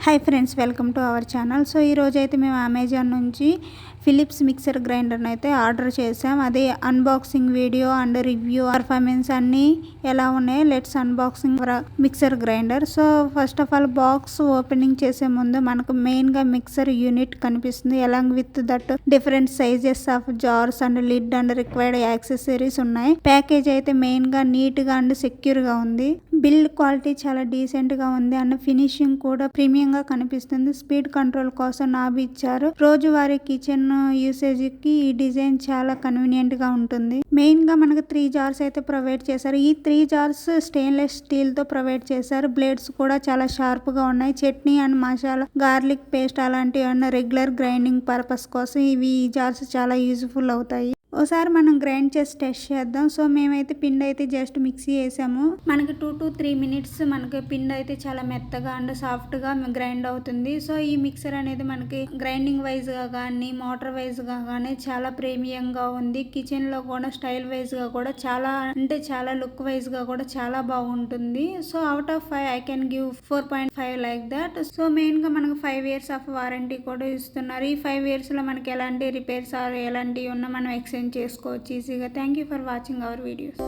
Hi friends, welcome to our channel. So ఈరోజు అయితే మేము అమెజాన్ నుంచి ఫిలిప్స్ మిక్సర్ గ్రైండర్ని అయితే ఆర్డర్ చేసాం. అది unboxing video and review performance అన్నీ ఎలా ఉన్నాయో let's unboxing mixer grinder. So first of all box opening చేసే ముందు మనకు మెయిన్గా మిక్సర్ యూనిట్ కనిపిస్తుంది. Along with that different sizes of jars and lid and required accessories ఉన్నాయి. ప్యాకేజ్ అయితే మెయిన్గా నీట్గా అండ్ సెక్యూర్గా ఉంది. బిల్డ్ క్వాలిటీ చాలా డీసెంట్గా ఉంది అండ్ ఫినిషింగ్ కూడా ప్రీమియంగా కనిపిస్తుంది. స్పీడ్ కంట్రోల్ కోసం నాబ్ ఇచ్చారు. రోజువారీ కిచెన్ యూసేజ్ కి ఈ డిజైన్ చాలా కన్వీనియంట్ గా ఉంటుంది. మెయిన్ గా మనకు 3 జార్స్ అయితే ప్రొవైడ్ చేశారు. ఈ 3 జార్స్ స్టెయిన్లెస్ స్టీల్ తో ప్రొవైడ్ చేశారు. బ్లేడ్స్ కూడా చాలా షార్ప్ గా ఉన్నాయి. Chutney and masala, garlic paste అలాంటివి రెగ్యులర్ గ్రైండింగ్ పర్పస్ కోసం ఈ జార్స్ చాలా యూజ్ఫుల్ అవుతాయి. ఓసారి మనం గ్రైండ్ చేసి టెస్ట్ చేద్దాం. సో మేమైతే పిండి అయితే జస్ట్ మిక్సీ వేసాము. మనకి 2 to 3 minutes మనకి పిండి అయితే చాలా మెత్తగా అండ్ సాఫ్ట్ గా గ్రైండ్ అవుతుంది. సో ఈ మిక్సర్ అనేది మనకి గ్రైండింగ్ వైజ్ గా కానీ మోటార్ వైజ్ గా కానీ చాలా ప్రీమియంగా ఉంది. కిచెన్ లో కూడా స్టైల్ వైజ్ గా కూడా చాలా లుక్ వైజ్ గా కూడా చాలా బాగుంటుంది. So out of 5 I can give 4.5 like that. So main గా మనకు 5 years ఆఫ్ వారంటీ కూడా ఇస్తున్నారు. ఈ 5 years లో మనకి ఎలాంటి రిపేర్స్ ఎలాంటివి ఉన్నా మనం ఎక్స్చేంజ్ చేసుకోవచ్చు ఈజీగా. Thank you for watching our videos.